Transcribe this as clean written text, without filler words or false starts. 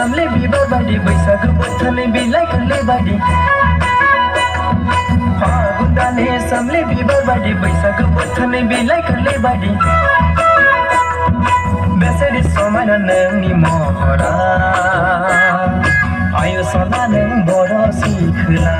सामले बिबार बायदि बैसागो बोथोरनि बिलाइ गोरलै बायदि फागुन दाननि सामले बिबार बायदि बैसागो बोथोरनि बिलाइ गोरलै बायदि बेसेदि समायना नोंनि महरा आयु सना नों बर' सिखोला